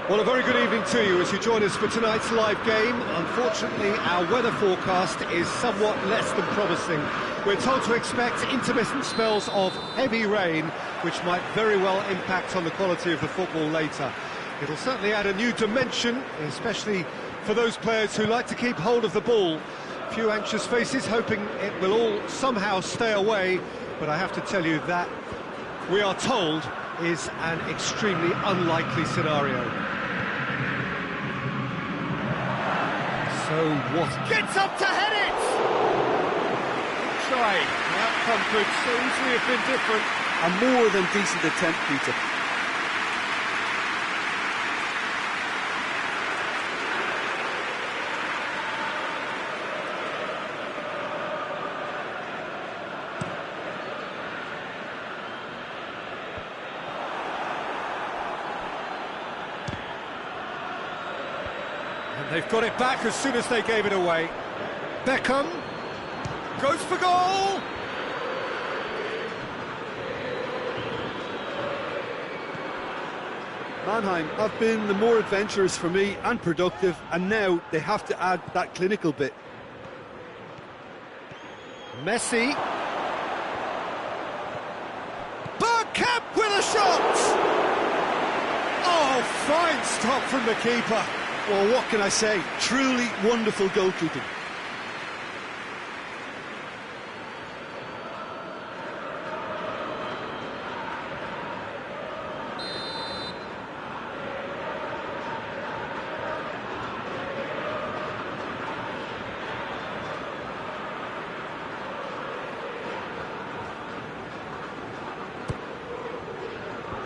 Well, a very good evening to you as you join us for tonight's live game. Unfortunately, our weather forecast is somewhat less than promising. We're told to expect intermittent spells of heavy rain, which might very well impact on the quality of the football later. It'll certainly add a new dimension, especially for those players who like to keep hold of the ball. A few anxious faces hoping it will all somehow stay away, but I have to tell you that we are told is an extremely unlikely scenario. So what? Gets up to head it! Try. The outcome could so easily have been different. A more than decent attempt, Peter. And they've got it back as soon as they gave it away. Bergkamp goes for goal! Mannheim have been the more adventurous for me and productive, and now they have to add that clinical bit. Messi. Bergkamp with a shot! Oh, fine stop from the keeper. Well, what can I say? Truly wonderful goalkeeping.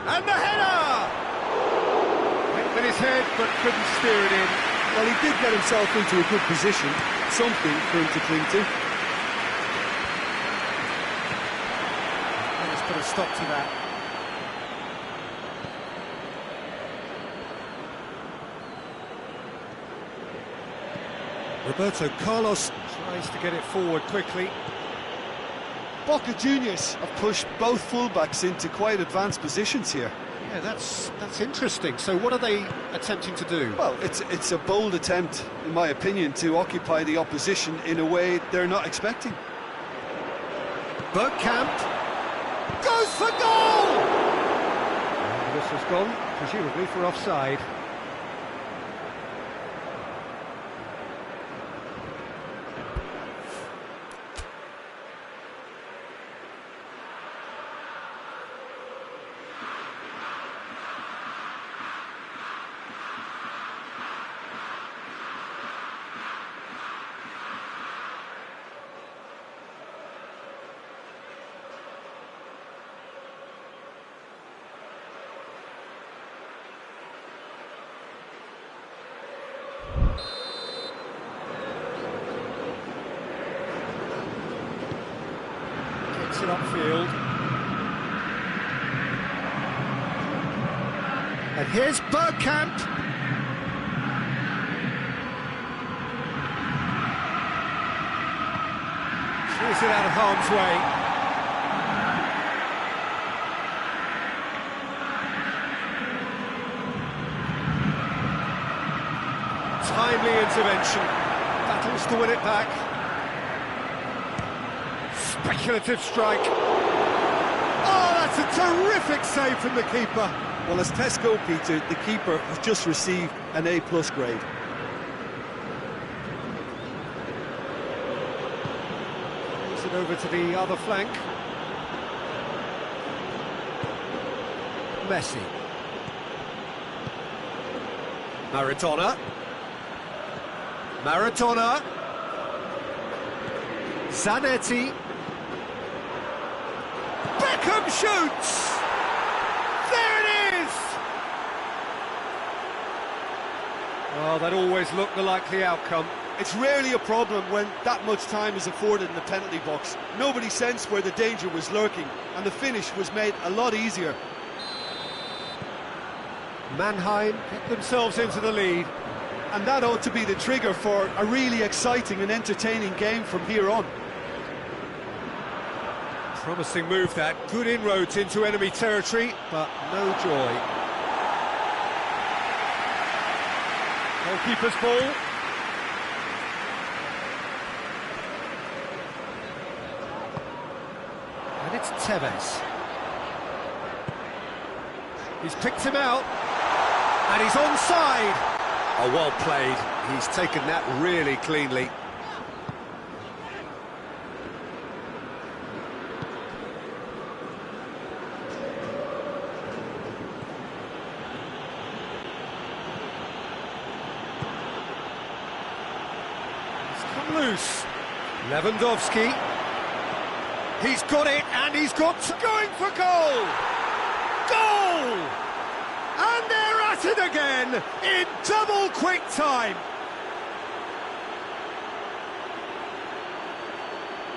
And the header! Went with his head, but couldn't steer it in. Well, he did get himself into a good position, something for him to cling to. Let's put a stop to that. Roberto Carlos tries to get it forward quickly. Boca Juniors have pushed both fullbacks into quite advanced positions here. Yeah, that's interesting. So what are they attempting to do? Well, it's a bold attempt, in my opinion, to occupy the opposition in a way they're not expecting. Bergkamp goes for goal! And this has gone, presumably for offside. Kicks it upfield. And here's Bergkamp. Clears it out of harm's way. Timely intervention. Battles to win it back. Speculative strike. Oh, that's a terrific save from the keeper. Well, as tests go, Peter, the keeper has just received an A+ grade. Moves it over to the other flank. Messi. Maradona. Maradona. Zanetti. Beckham shoots! There it is! Well, that always looked the likely outcome. It's rarely a problem when that much time is afforded in the penalty box. Nobody sensed where the danger was lurking, and the finish was made a lot easier. Mannheim get themselves into the lead. And that ought to be the trigger for a really exciting and entertaining game from here on. Promising move that, good inroads into enemy territory, but no joy. Goalkeeper's ball. And it's Tevez. He's picked him out. And he's onside. Oh, well played. He's taken that really cleanly. Loose. Lewandowski. He's got it, and he's got going for goal. Goal! And they're at it again in double quick time.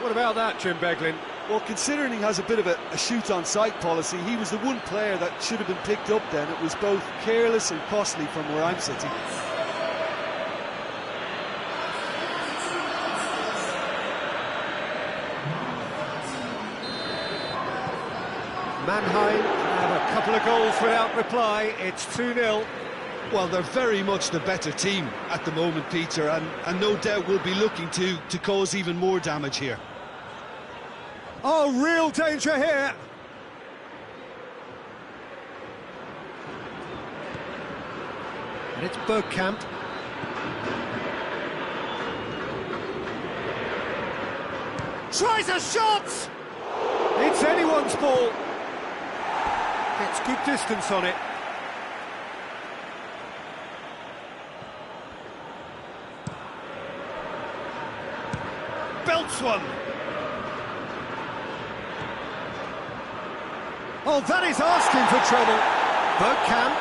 What about that, Jim Beglin? Well, considering he has a bit of a shoot-on-sight policy, he was the one player that should have been picked up then. It was both careless and costly from where I'm sitting. Mannheim have a couple of goals without reply. It's 2-0. Well, they're very much the better team at the moment, Peter, and no doubt will be looking to cause even more damage here. Oh, real danger here. And it's Bergkamp. Tries a shot! It's anyone's ball. Gets good distance on it. Belts one. Oh, that is asking for trouble. Bergkamp.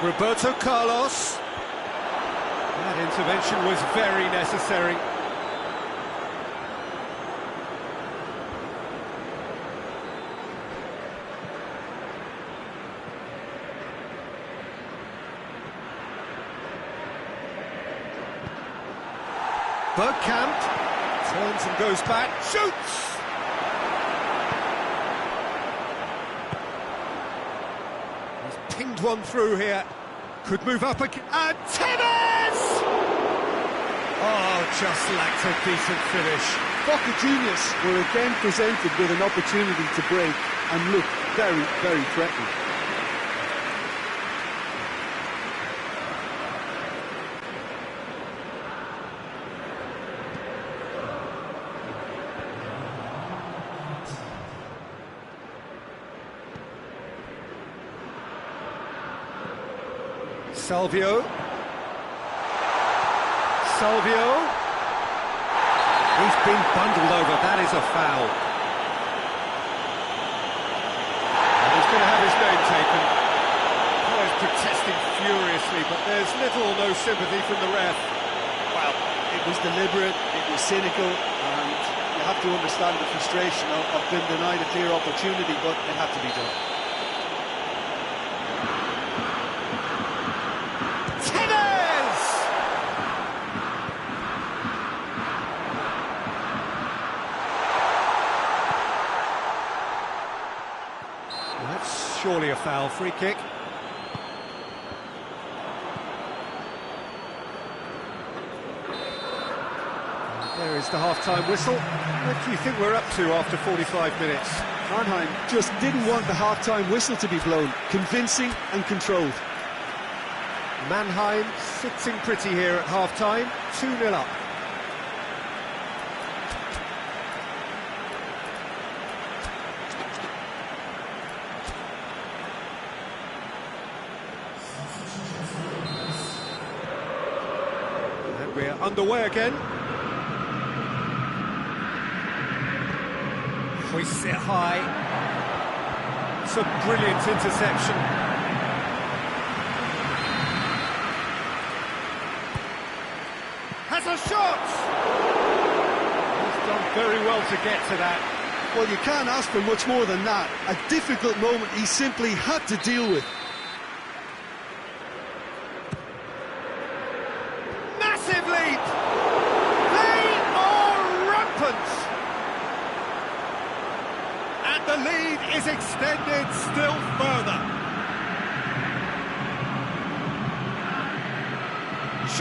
Roberto Carlos. That intervention was very necessary. Bergkamp turns and goes back, shoots! He's pinged one through here, could move up again, and Tevez! Oh, just lacked a decent finish. Boca Juniors were again presented with an opportunity to break and look very, very threatening. Salvio. He's been bundled over, that is a foul. And he's going to have his name taken. Players protesting furiously, but there's little or no sympathy from the ref. Well, it was deliberate, it was cynical, and you have to understand the frustration of being denied a clear opportunity, but it had to be done. That's surely a foul. Free kick. There is the half-time whistle. What do you think we're up to after 45 minutes? Mannheim just didn't want the half-time whistle to be blown. Convincing and controlled. Mannheim sitting pretty here at half-time. 2-0 up. And we're underway again. Hoists it high. It's a brilliant interception. Has a shot! He's done very well to get to that. Well, you can't ask for much more than that. A difficult moment he simply had to deal with. Massive leap! They are rampant! And the lead is extended still further.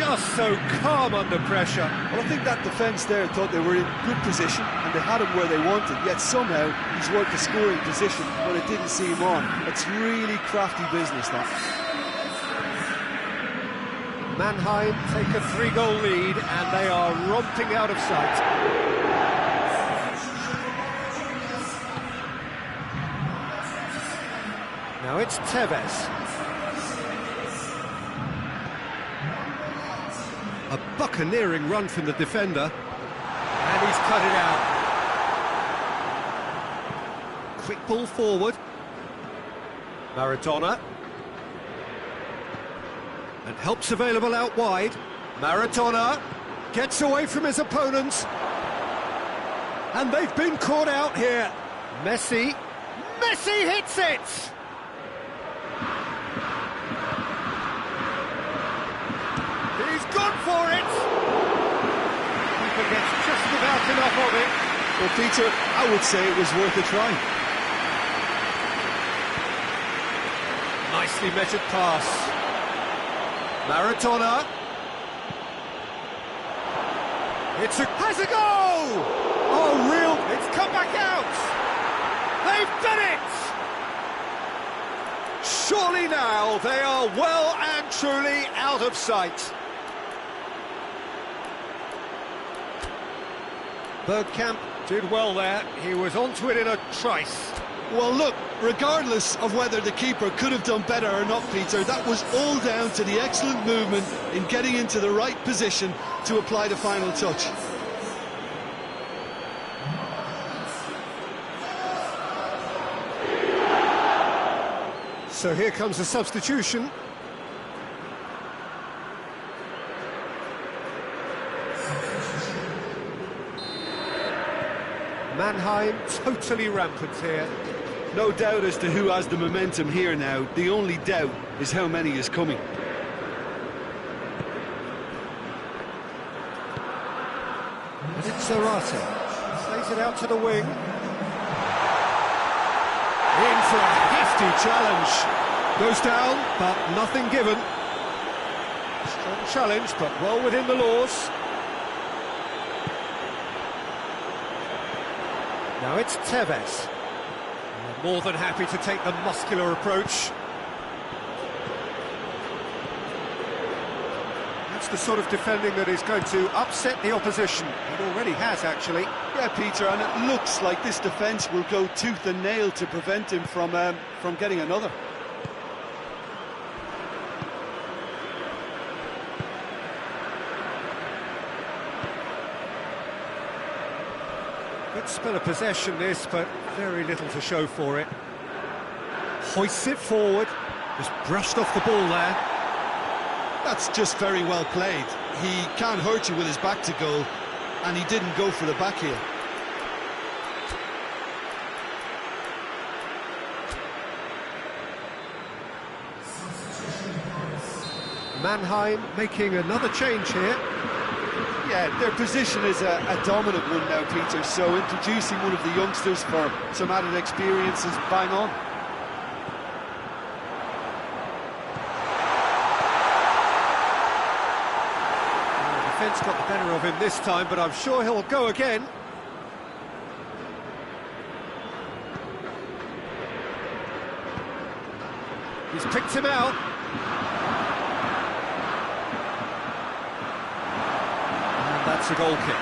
just so calm under pressure. Well, I think that defence there thought they were in good position and they had him where they wanted, yet somehow he's worked the scoring position when it didn't see him on. It's really crafty business, that. Mannheim take a 3-goal lead and they are romping out of sight. Now it's Tevez. A buccaneering run from the defender. And he's cut it out. Quick ball forward. Maradona. And help's available out wide. Maradona gets away from his opponents. And they've been caught out here. Messi hits it! He's gone for it! Keeper gets just about enough of it. Well, Peter, I would say it was worth a try. Nicely measured pass. Maradona. Has a goal! Oh, real, it's come back out! They've done it! Surely now they are well and truly out of sight. Bergkamp did well there, he was onto it in a trice. Well, look, regardless of whether the keeper could have done better or not, Peter, that was all down to the excellent movement in getting into the right position to apply the final touch. So here comes a substitution. Mannheim totally rampant here. No doubt as to who has the momentum here now. The only doubt is how many is coming. And it's Roberto. Plays it out to the wing. In for a hefty challenge. Goes down, but nothing given. Strong challenge, but well within the laws. Now it's Tevez. More than happy to take the muscular approach. That's the sort of defending that is going to upset the opposition. It already has, actually. Yeah, Peter, and it looks like this defence will go tooth and nail to prevent him from getting another. Good spell of possession this, but very little to show for it. Hoists it forward, just brushed off the ball there. That's just very well played. He can't hurt you with his back to goal, and he didn't go for the back heel. Mannheim making another change here. Yeah, their position is a dominant one now, Peter, so introducing one of the youngsters for some added experience is bang on. The defence got the better of him this time, but I'm sure he'll go again. He's picked him out. That's a goal kick.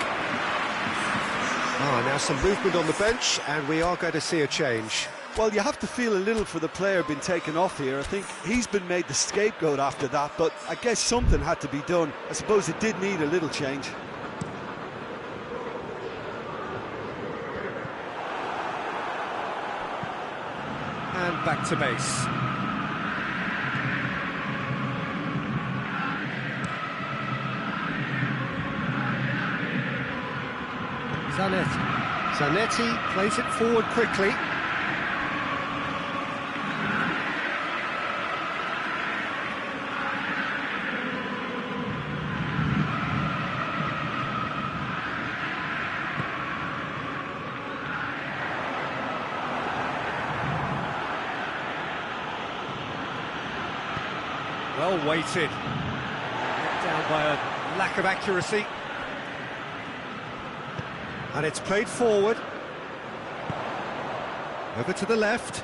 Now some movement on the bench, and we are going to see a change. Well, you have to feel a little for the player being taken off here. I think he's been made the scapegoat after that, but I guess something had to be done. I suppose it did need a little change. And back to base. Zanetti plays it forward quickly. Well weighted. Down Down by a lack of accuracy. And it's played forward. Over to the left.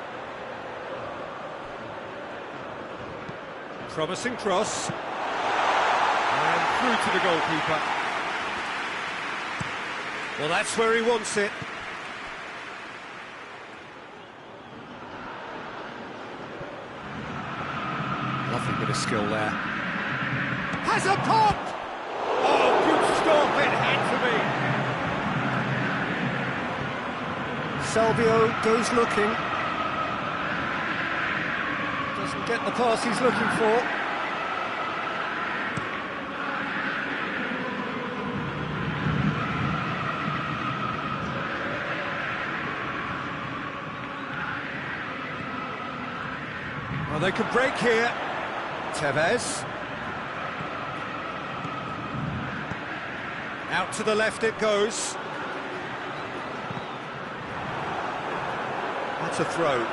Promising cross. And through to the goalkeeper. Well, that's where he wants it. Nothing but a skill there. Has a pop! Oh, good stop, it had to be. Salvio goes looking. Doesn't get the pass he's looking for. Well, they can break here. Tevez. Out to the left it goes. That's a throw.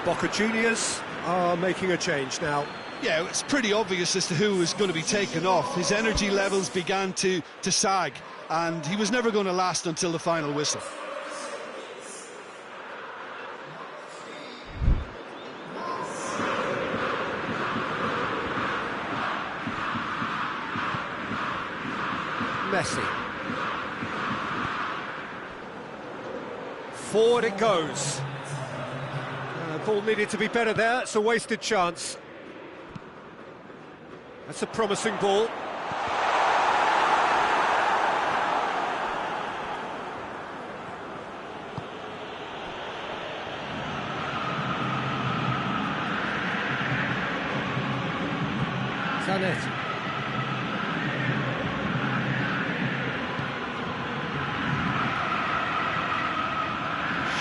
Boca Juniors are making a change now. Yeah, it's pretty obvious as to who was going to be taken off. His energy levels began to sag, and he was never going to last until the final whistle. Messi. Forward it goes. Ball needed to be better there, it's a wasted chance. That's a promising ball. Sanet.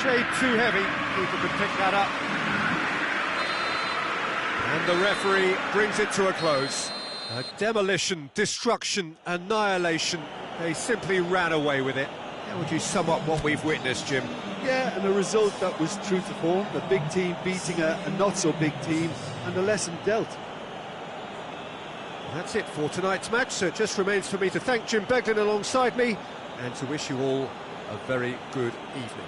Shade too heavy, keeper could pick that up. And the referee brings it to a close. A demolition, destruction, annihilation. They simply ran away with it. How would you sum up what we've witnessed, Jim? Yeah, and a result that was true to form. The big team beating a not-so-big team, and a lesson dealt. That's it for tonight's match, so it just remains for me to thank Jim Beglin alongside me and to wish you all a very good evening.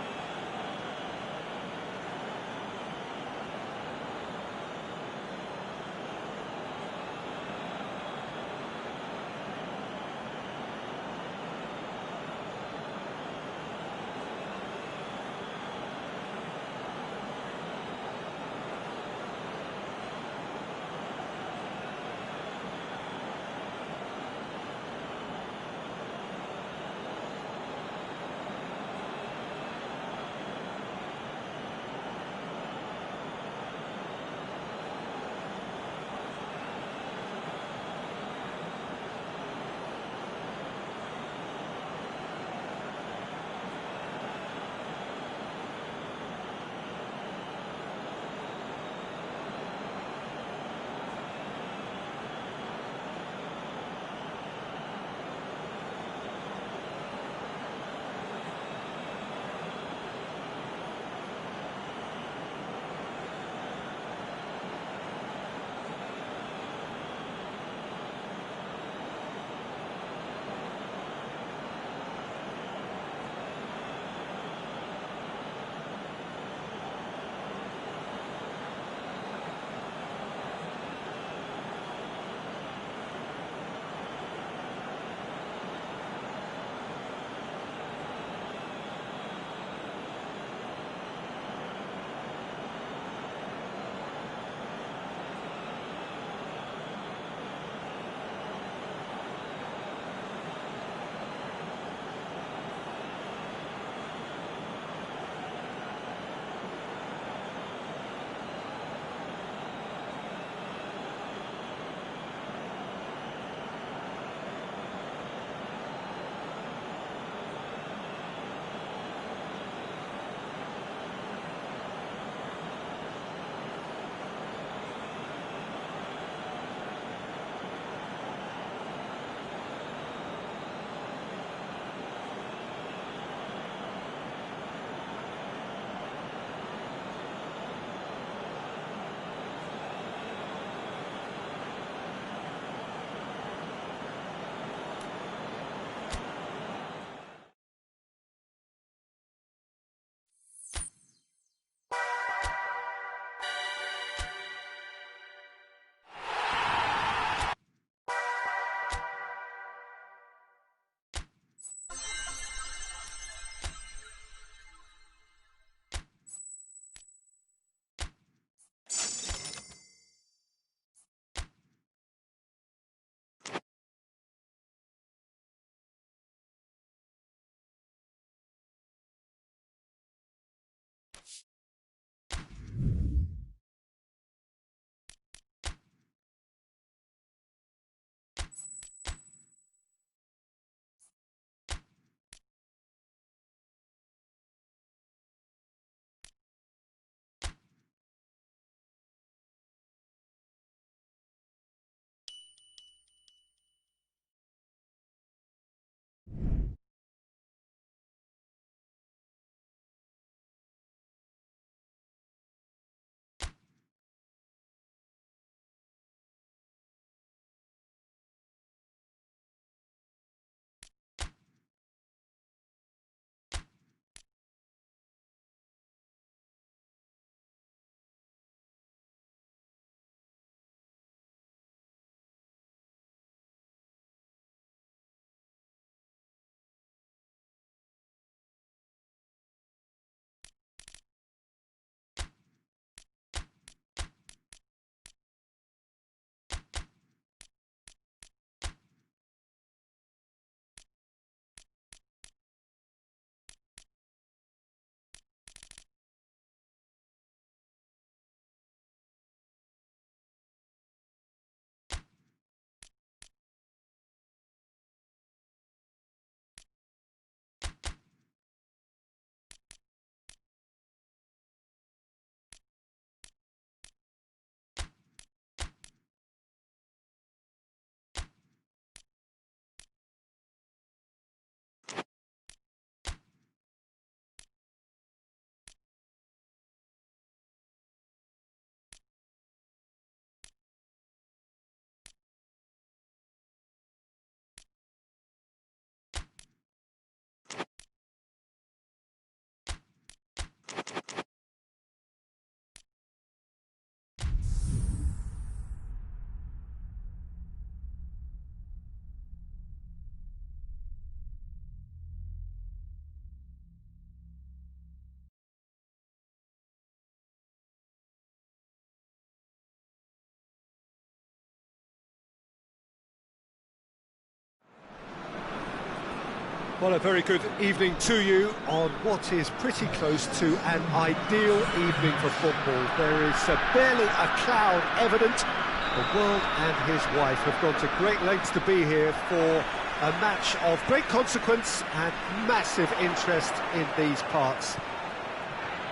Well, a very good evening to you on what is pretty close to an ideal evening for football. There is barely a cloud evident. The world and his wife have gone to great lengths to be here for a match of great consequence and massive interest in these parts.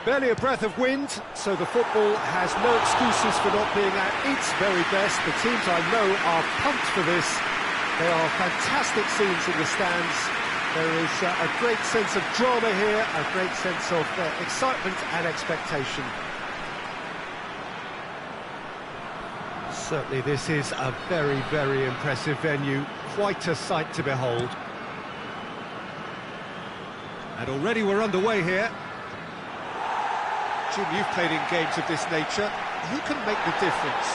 Barely a breath of wind, so the football has no excuses for not being at its very best. The teams I know are pumped for this. There are fantastic scenes in the stands. There is a great sense of drama here, a great sense of excitement and expectation. Certainly this is a very, very impressive venue, quite a sight to behold. And already we're underway here. Jim, you've played in games of this nature. Who can make the difference?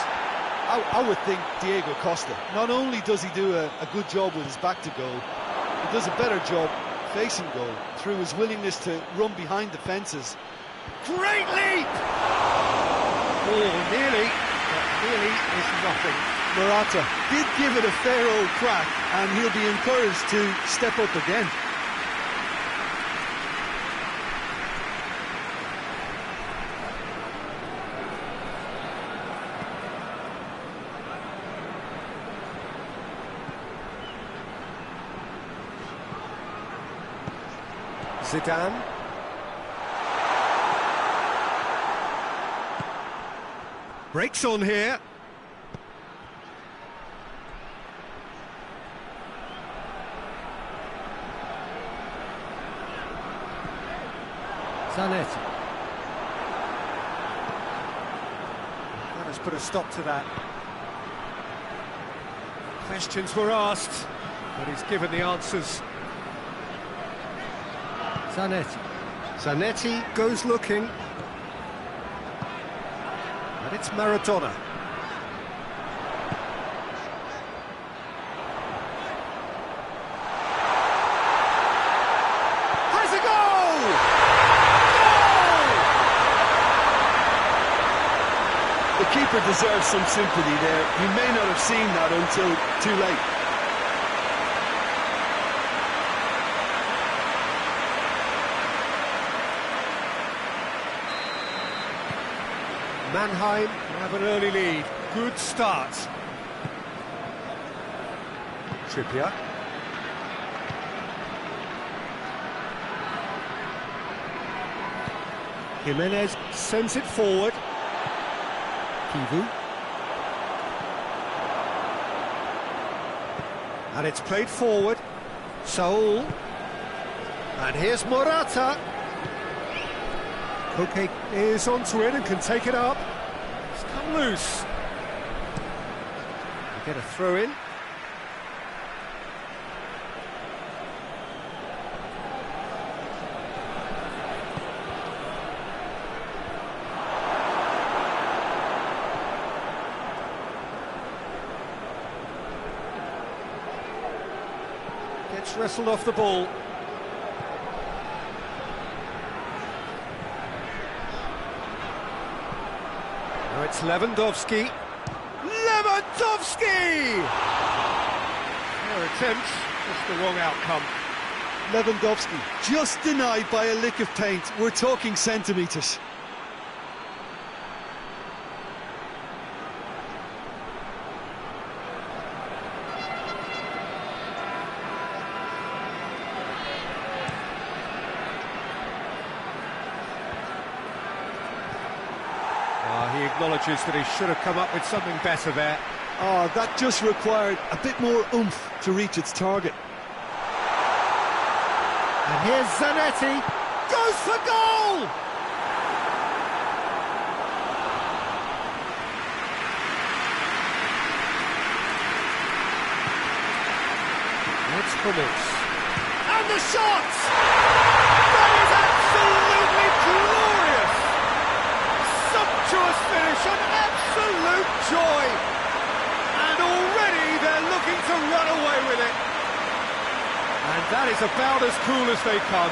I would think Diego Costa. Not only does he do a good job with his back to goal, he does a better job facing goal through his willingness to run behind defences. Great leap! Oh, nearly, but nearly is nothing. Morata did give it a fair old crack, and he'll be encouraged to step up again. Zidane. Breaks on here. Zanetti. That has put a stop to that. Questions were asked, but he's given the answers. Zanetti. Zanetti goes looking. And it's Maradona. Has a goal! Goal! The keeper deserves some sympathy there. He may not have seen that until too late. Mannheim have an early lead. Good start. Trippier. Jimenez sends it forward. Kivu. And it's played forward. Saul. And here's Morata. Koke is onto it and can take it up. It's come loose. They get a throw in. Gets wrestled off the ball. Now it's Lewandowski. Lewandowski! Fair attempt, just the wrong outcome. Lewandowski just denied by a lick of paint. We're talking centimetres. He acknowledges that he should have come up with something better there. Oh, that just required a bit more oomph to reach its target. And here's Zanetti. Goes for goal! It's Hummels. And the shot! That is absolutely glorious! Sumptuous finish, an absolute joy! And already they're looking to run away with it. And that is about as cool as they come.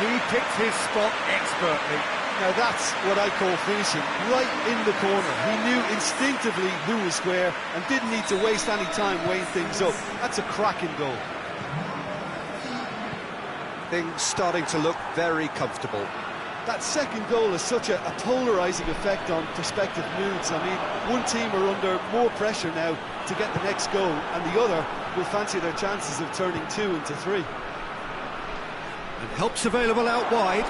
He picked his spot expertly. Now that's what I call finishing, right in the corner. He knew instinctively who was square and didn't need to waste any time weighing things up. That's a cracking goal. Things starting to look very comfortable. That second goal has such a polarising effect on prospective moods. I mean, one team are under more pressure now to get the next goal, and the other will fancy their chances of turning 2 into 3. And help's available out wide.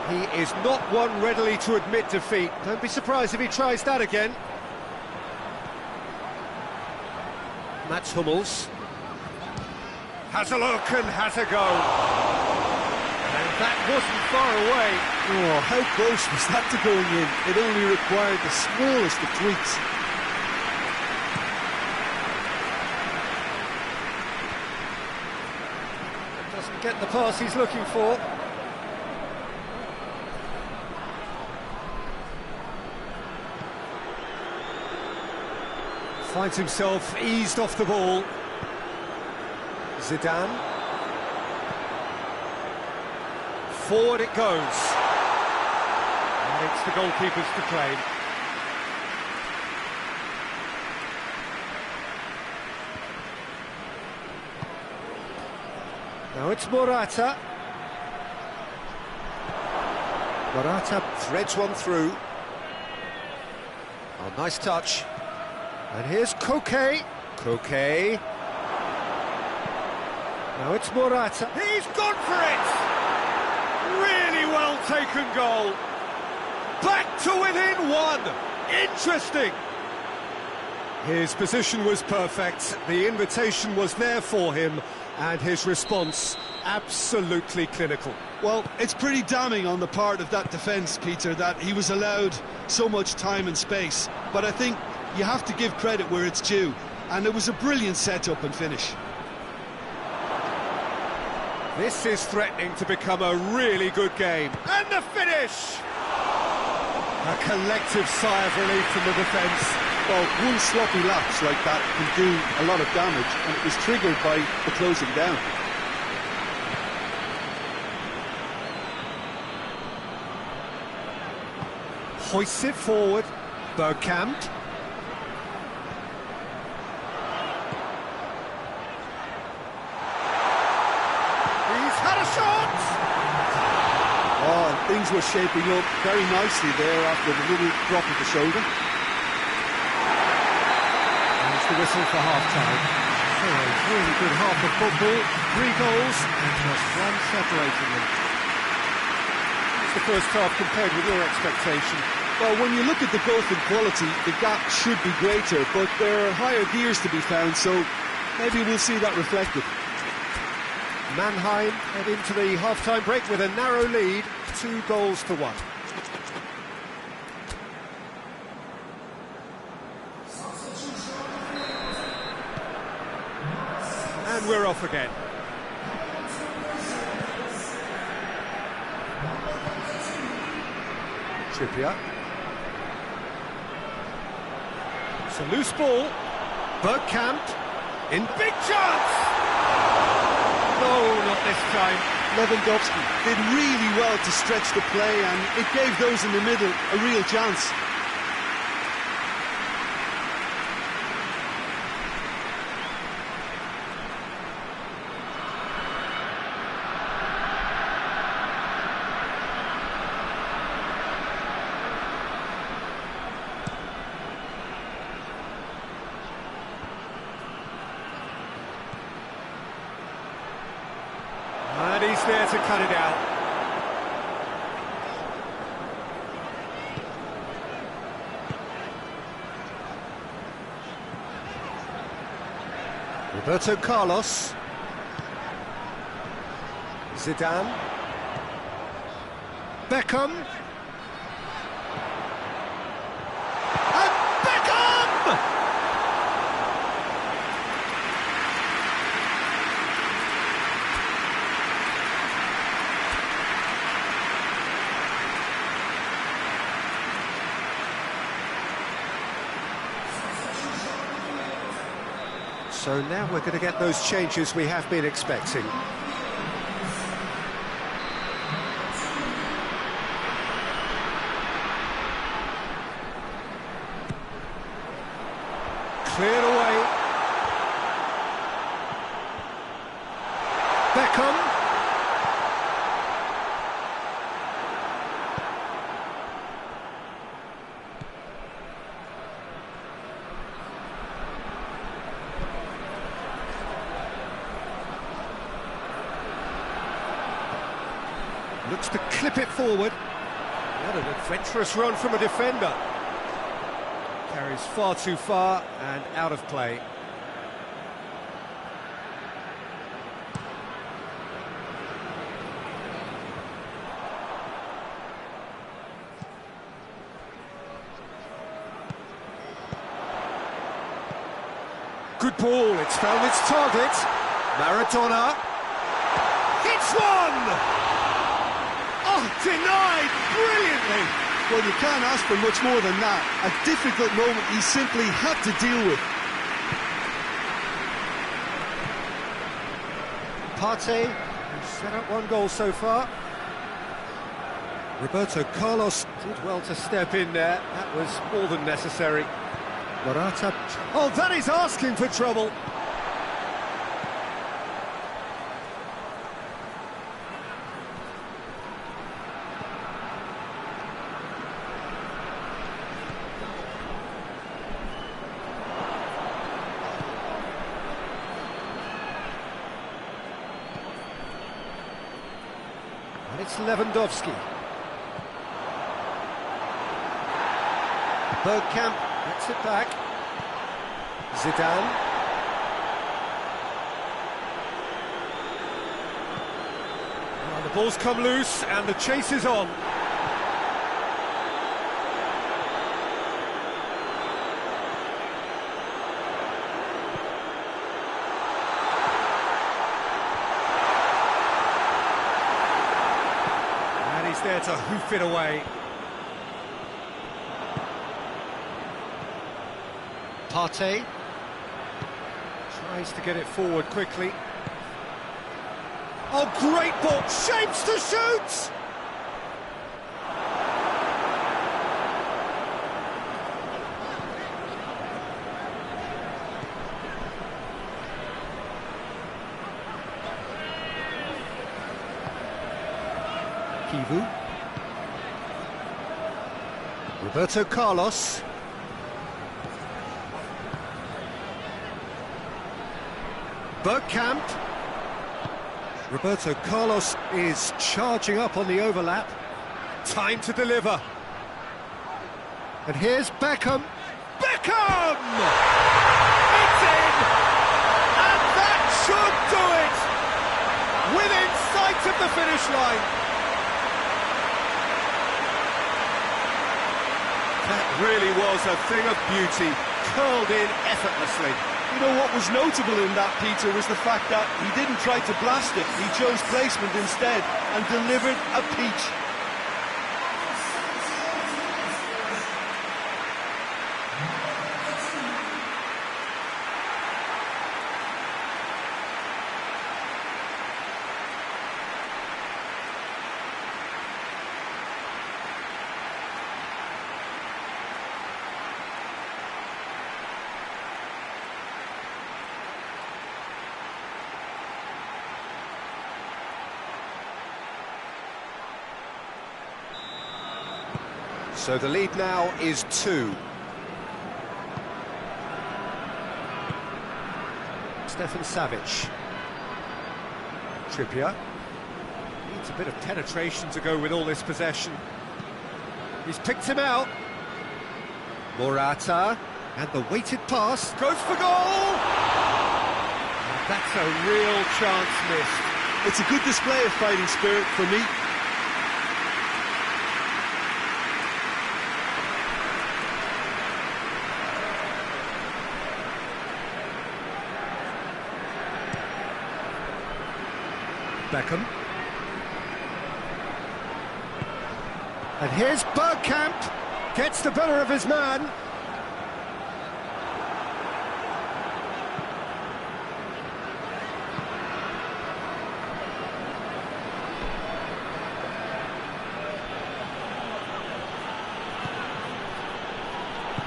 He is not one readily to admit defeat. Don't be surprised if he tries that again. Mats Hummels has a look and has a go. And that wasn't far away. Oh, how close was that to going in? It only required the smallest of tweaks. Doesn't get the pass he's looking for. Finds himself eased off the ball. Zidane. Forward it goes. And it's the goalkeepers to claim. Now it's Morata. Morata Threads one through. Oh, nice touch. And here's Koke. Koke. Now it's Morata. He's gone for it! Really well taken goal. Back to within 1. Interesting. His position was perfect. The invitation was there for him, and his response absolutely clinical. Well, it's pretty damning on the part of that defence, Peter, that he was allowed so much time and space. But I think you have to give credit where it's due, and it was a brilliant set-up and finish. This is threatening to become a really good game. And the finish! A collective sigh of relief from the defence. Well, one sloppy lapse like that can do a lot of damage, and it was triggered by the closing down. Hoists it forward. Bergkamp. Oh, things were shaping up very nicely there after the little drop of the shoulder. There's the whistle for half-time. So a really good half of football, 3 goals and just 1 separating them. What's the first half compared with your expectation? Well, when you look at the growth in quality, the gap should be greater, but there are higher gears to be found, so maybe we'll see that reflected. Mannheim head into the half-time break with a narrow lead, 2 goals to 1. And we're off again. Trippier. It's a loose ball. Bergkamp in big chance! No, not this time. Lewandowski did really well to stretch the play, and it gave those in the middle a real chance. And he's there to cut it out. Roberto Carlos. Zidane. Beckham. And Beckham! So now we're going to get those changes we have been expecting. Cleared away. Bergkamp. Looks to clip it forward. What an adventurous run from a defender. Carries far too far and out of play. Good ball, it's found its target. Maradona. Hits one! Oh, denied brilliantly! Well, you can't ask for much more than that. A difficult moment he simply had to deal with. Partey, who's set up one goal so far. Roberto Carlos did well to step in there. That was more than necessary. Morata. Oh, that is asking for trouble. And it's Lewandowski. Bergkamp gets it back. Zidane. Oh, the ball's come loose and the chase is on. And he's there to hoof it away. Partey tries to get it forward quickly. Oh, great ball! Shapes to shoot! Kivu. Roberto Carlos. Bergkamp. Roberto Carlos is charging up on the overlap. Time to deliver. And here's Beckham. Beckham! It's in! And that should do it! Within sight of the finish line. That really was a thing of beauty, curled in effortlessly. You know, what was notable in that, Peter, was the fact that he didn't try to blast it. He chose placement instead and delivered a peach. So the lead now is 2. Stefan Savic. Trippier. Needs a bit of penetration to go with all this possession. He's picked him out. Morata. And the weighted pass. Goes for goal! And that's a real chance missed. It's a good display of fighting spirit for me. Beckham. And here's Bergkamp. Gets the better of his man.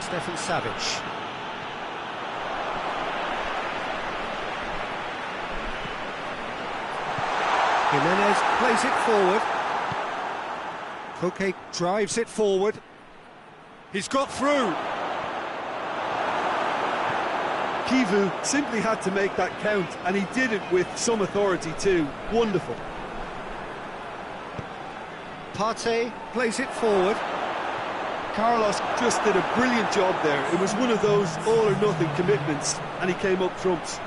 Stefan Savic. Jimenez plays it forward. Koke drives it forward. He's got through. Kivu simply had to make that count, and he did it with some authority too. Wonderful. Partey plays it forward. Carlos just did a brilliant job there. It was one of those all-or-nothing commitments, and he came up trumps.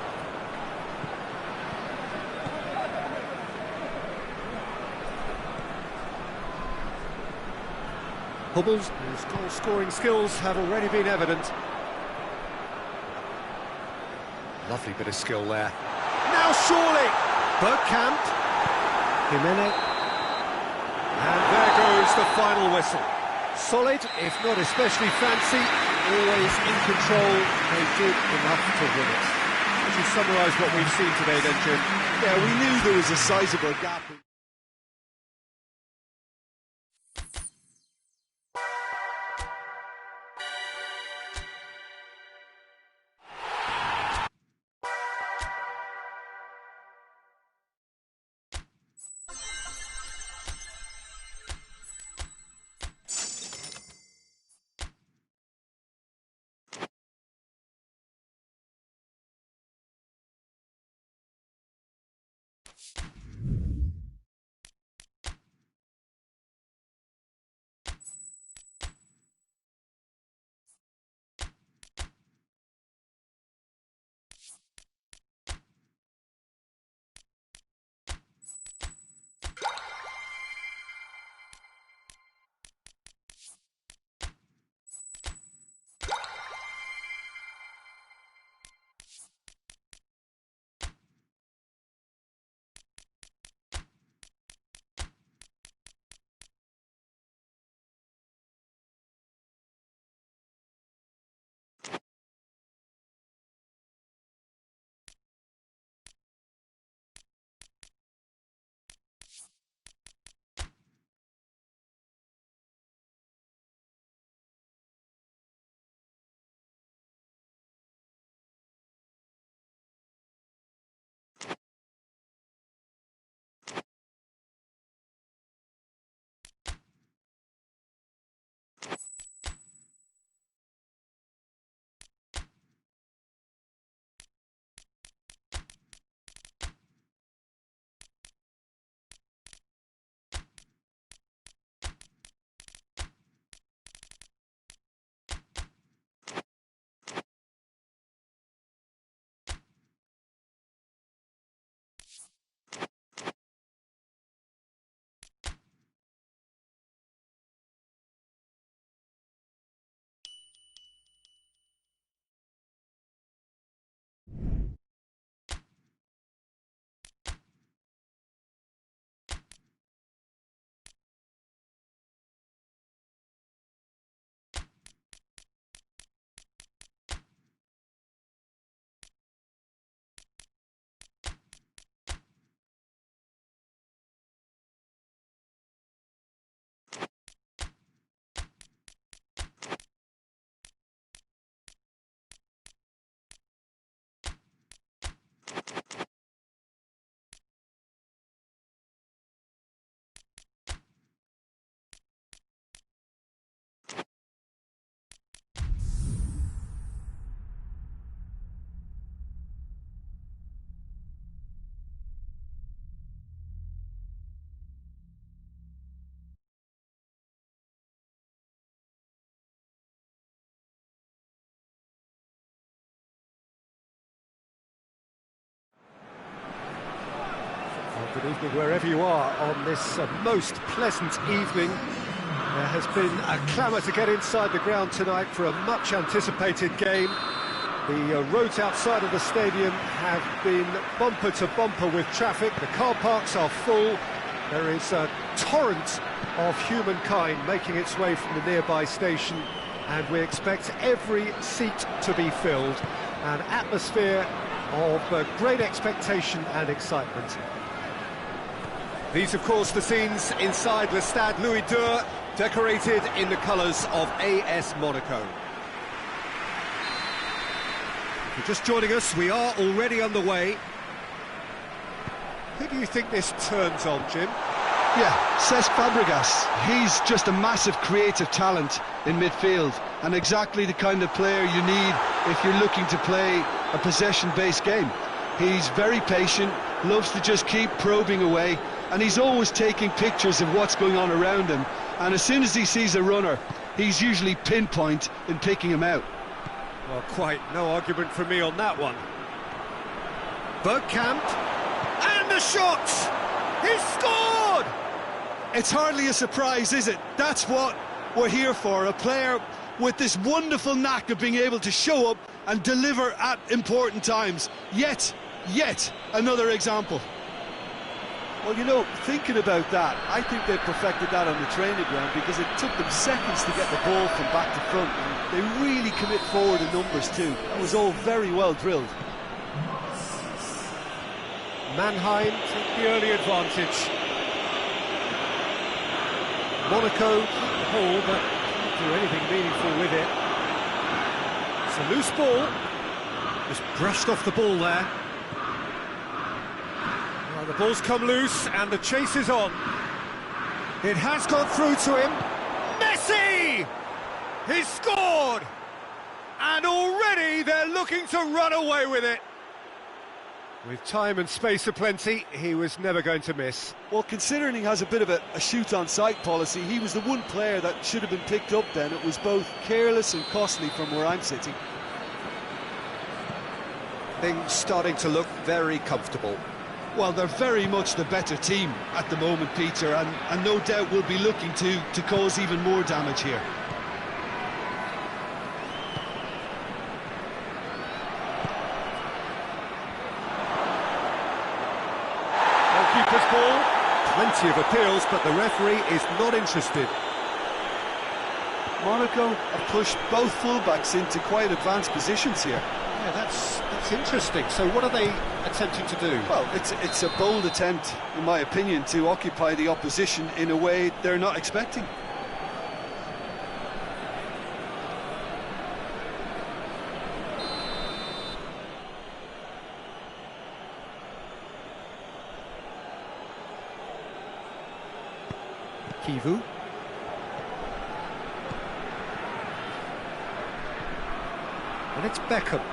Hummels, whose goal-scoring skills have already been evident. Lovely bit of skill there. Now surely! Bergkamp. Jimenez. And there goes the final whistle. Solid, if not especially fancy, always in control. They did enough to win it. Would you summarise what we've seen today then, Jim? Yeah, we knew there was a sizable gap. Good evening wherever you are on this most pleasant evening. There has been a clamour to get inside the ground tonight for a much anticipated game. The roads outside of the stadium have been bumper to bumper with traffic. The car parks are full. There is a torrent of humankind making its way from the nearby station, and we expect every seat to be filled. An atmosphere of great expectation and excitement. These, of course, the scenes inside Le Stade Louis II, decorated in the colours of AS Monaco. If you're just joining us, we are already underway. Who do you think this turns on, Jim? Yeah, Cesc Fabregas. He's just a massive creative talent in midfield, and exactly the kind of player you need if you're looking to play a possession-based game. He's very patient, loves to just keep probing away, and he's always taking pictures of what's going on around him, and as soon as he sees a runner, he's usually pinpoint in picking him out. Well, quite no argument from me on that one. Bergkamp, and the shot! He's scored! It's hardly a surprise, is it? That's what we're here for, a player with this wonderful knack of being able to show up and deliver at important times. Yet another example. Well, you know, thinking about that, I think they perfected that on the training ground, because it took them seconds to get the ball from back to front, and they really commit forward in numbers too. That was all very well drilled. Mannheim took the early advantage. Monaco keep the ball, but can't do anything meaningful with it. It's a loose ball. Just brushed off the ball there. Well, the ball's come loose and the chase is on. It has gone through to him. Messi! He's scored! And already they're looking to run away with it. With time and space aplenty, he was never going to miss. Well, considering he has a bit of a shoot-on-sight policy, he was the one player that should have been picked up then. It was both careless and costly from where I'm sitting. Things starting to look very comfortable. Well, they're very much the better team at the moment, Peter, and no doubt will be looking to cause even more damage here. Goalkeeper's ball. Plenty of appeals, but the referee is not interested. Monaco have pushed both fullbacks into quite advanced positions here. Yeah, that's interesting. So what are they attempting to do? Well, it's a bold attempt, in my opinion, to occupy the opposition in a way they're not expecting. Kivu. And it's Bergkamp.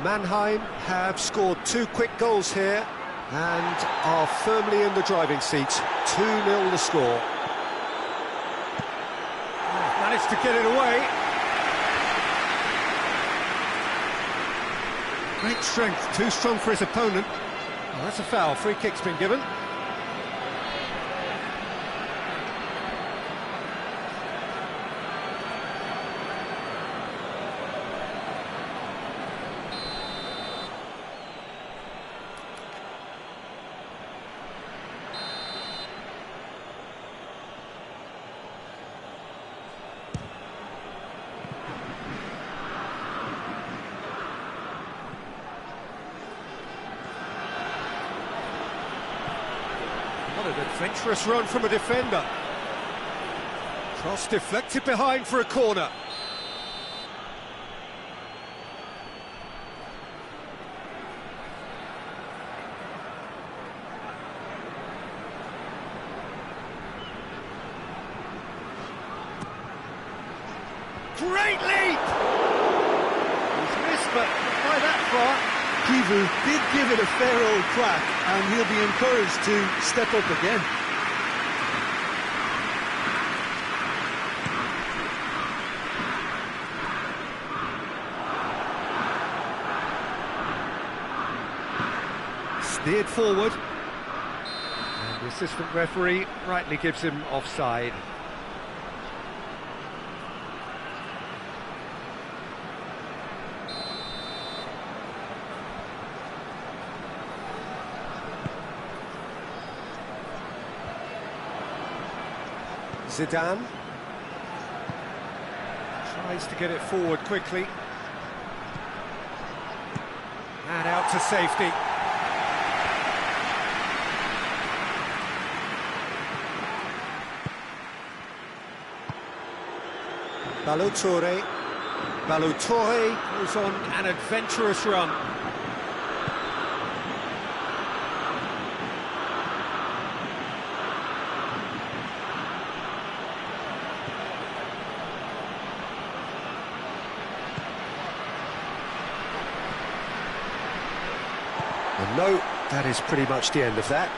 Mannheim have scored 2 quick goals here and are firmly in the driving seat. 2-0 the score. Managed to get it away. Great strength, too strong for his opponent. Well, that's a foul. Free kick's been given. What an adventurous run from a defender. Cross deflected behind for a corner. Great leap! He's missed, but not by that far. Kivu did give it a fair old crack, and he'll be encouraged to step up again. Steered forward, and the assistant referee rightly gives him offside. Zidane tries to get it forward quickly and out to safety. Balotore goes on an adventurous run. And no, that is pretty much the end of that.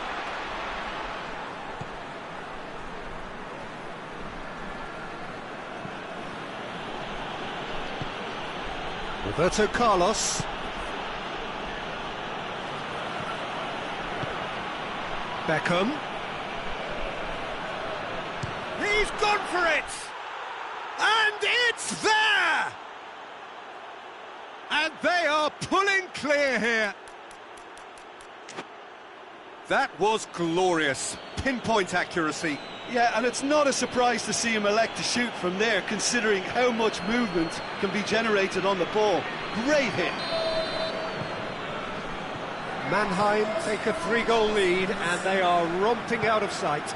Roberto Carlos. Beckham. He's gone for it! And it's there! And they are pulling clear here. That was glorious. Pinpoint accuracy. Yeah, and it's not a surprise to see him elect to shoot from there, considering how much movement can be generated on the ball. Great hit. Mannheim take a 3-goal lead, and they are romping out of sight.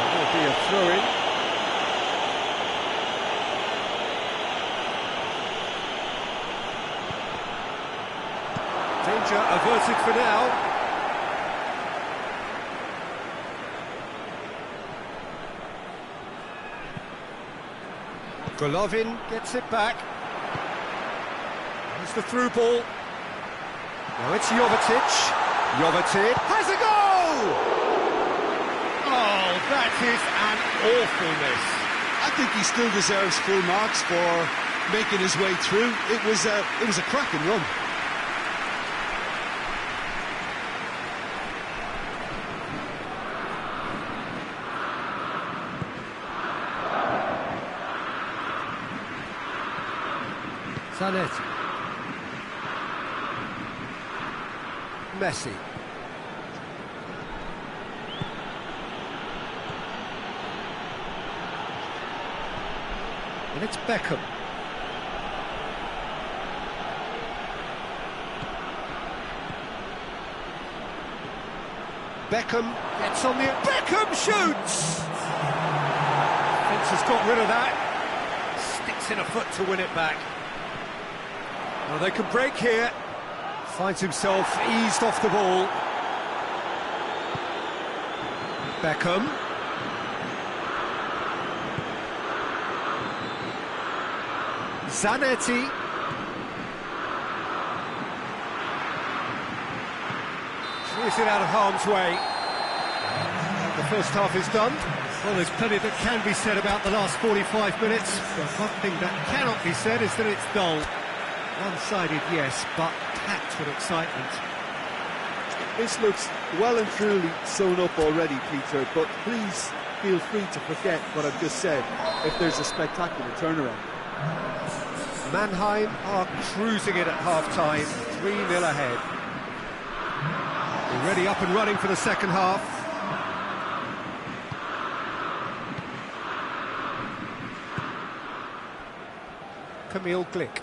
There'll be a throw-in. Danger averted for now. Golovin gets it back. Here's the through ball. Now it's Jovetic. Jovetic has a goal! Oh, that is an awful miss. I think he still deserves full marks for making his way through. It was a cracking run. Zanetti. Messi. And it's Beckham. Beckham gets on the... Beckham shoots! Fence has got rid of that. Sticks in a foot to win it back. Well, they can break here. Finds himself eased off the ball. Beckham. Zanetti. Clears it out of harm's way. The first half is done. Well, there's plenty that can be said about the last 45 minutes, but one thing that cannot be said is that it's dull. One-sided, yes, but packed with excitement. This looks well and truly sewn up already, Peter, but please feel free to forget what I've just said if there's a spectacular turnaround. Mannheim are cruising it at half-time, 3-0 ahead. Already up and running for the second half. Camille Glick.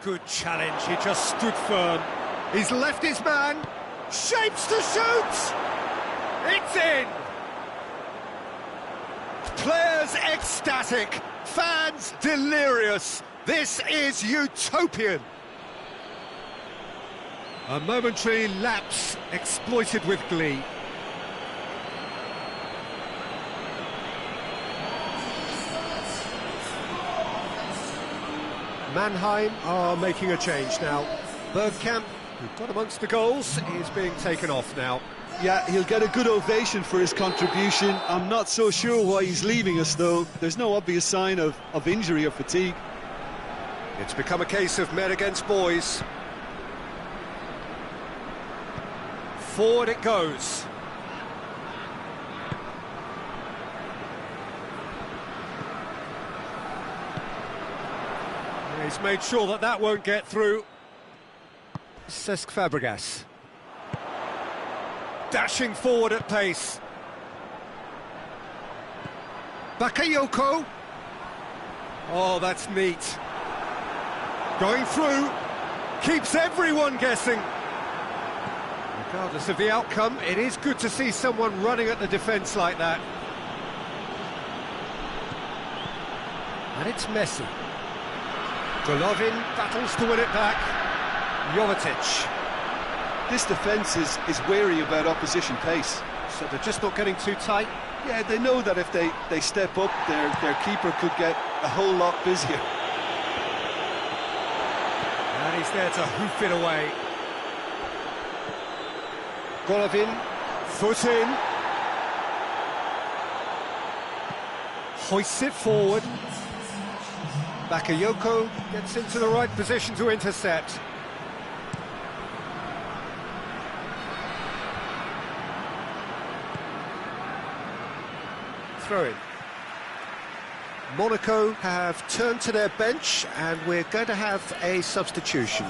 Good challenge, he just stood firm. He's left his man, shapes to shoot! It's in! Players ecstatic, fans delirious. This is utopian. A momentary lapse exploited with glee. Mannheim are making a change now. Bergkamp, who got amongst the goals, is being taken off now. Yeah, he'll get a good ovation for his contribution. I'm not so sure why he's leaving us, though. There's no obvious sign of injury or fatigue. It's become a case of men against boys. Forward it goes. He's made sure that that won't get through. Cesc Fabregas. Dashing forward at pace. Bakayoko. Oh, that's neat. Going through. Keeps everyone guessing. Regardless of the outcome, it is good to see someone running at the defence like that. And it's Messi. Golovin battles to win it back. Jovetic. This defence is wary about opposition pace. So they're just not getting too tight. Yeah, they know that if they step up, their keeper could get a whole lot busier. And he's there to hoof it away. Golovin, foot in. Hoists it forward. Bakayoko gets into the right position to intercept. Throw in. Monaco have turned to their bench and we're going to have a substitution.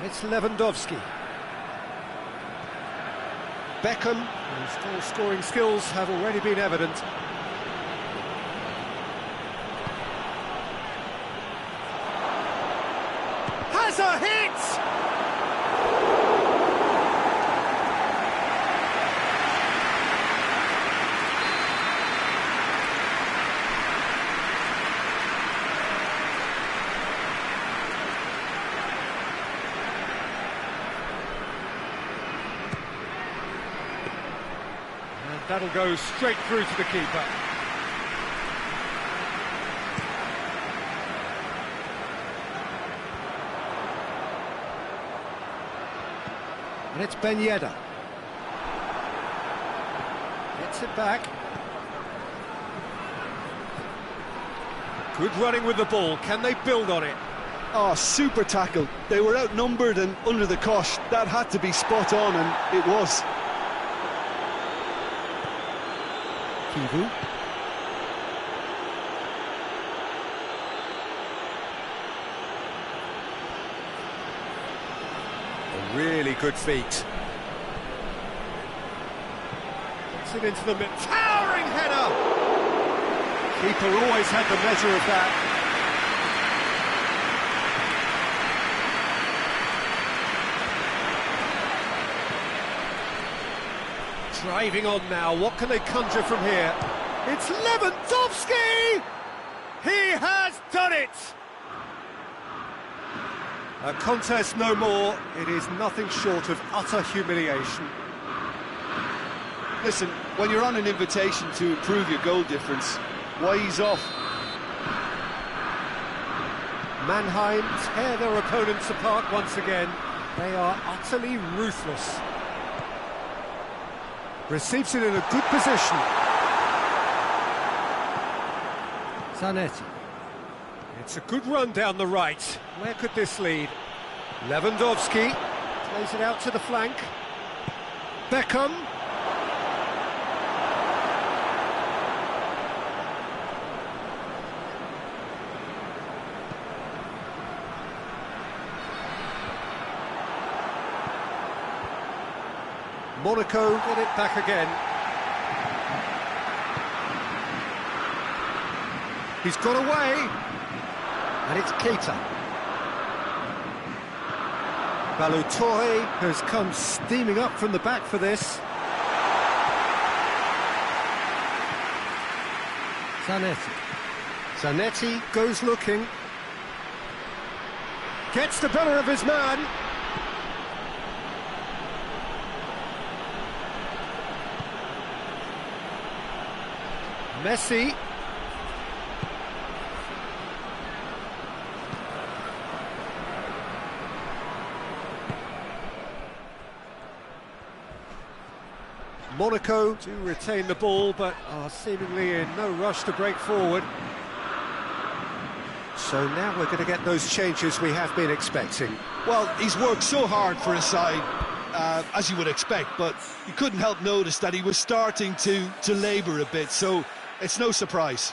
It's Lewandowski. Bergkamp, whose goal-scoring skills have already been evident. Has a hit! That'll go straight through to the keeper. And it's Ben Yedder. Gets it back. Good running with the ball. Can they build on it? Oh, super tackle. They were outnumbered and under the cosh. That had to be spot on, and it was. Kivu. A really good feat. Gets it into the mid. Towering header! Keeper always had the measure of that. Driving on now, what can they conjure from here? It's Lewandowski! He has done it! A contest no more, it is nothing short of utter humiliation. Listen, when you're on an invitation to improve your goal difference, why ease off? Mannheim tear their opponents apart once again. They are utterly ruthless. Receives it in a good position. Zanetti. It's a good run down the right. Where could this lead? Lewandowski plays it out to the flank. Bergkamp. Monaco get it back again. He's got away. And it's Keita. Balotore has come steaming up from the back for this. Zanetti goes looking. Gets the better of his man. Messi. Monaco do retain the ball, but are seemingly in no rush to break forward. So now we're going to get those changes we have been expecting. Well, he's worked so hard for his side. as you would expect, but you couldn't help notice that he was starting to labour a bit, so it's no surprise.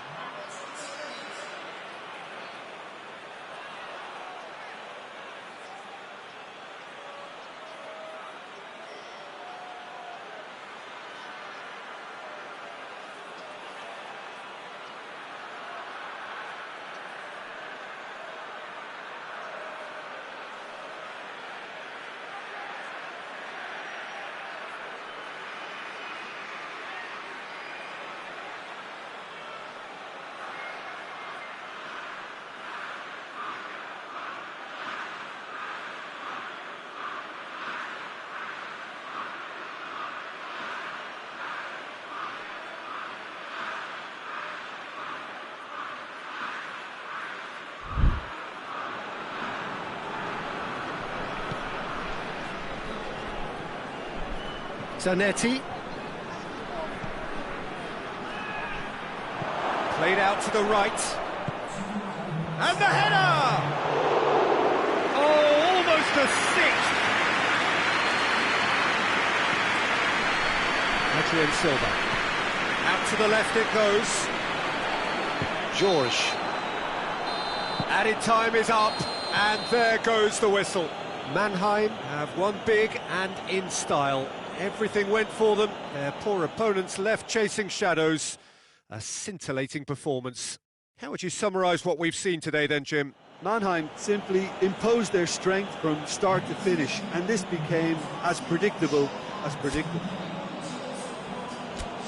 Zanetti. Played out to the right. And the header! Oh, almost a sixth! Adrian Silva. Out to the left it goes. George. Added time is up, and there goes the whistle. Mannheim have won big and in style. Everything went for them. Their poor opponents left chasing shadows. A scintillating performance. How would you summarise what we've seen today then, Jim? Mannheim simply imposed their strength from start to finish, and this became as predictable as predictable.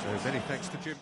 So many thanks to Jim.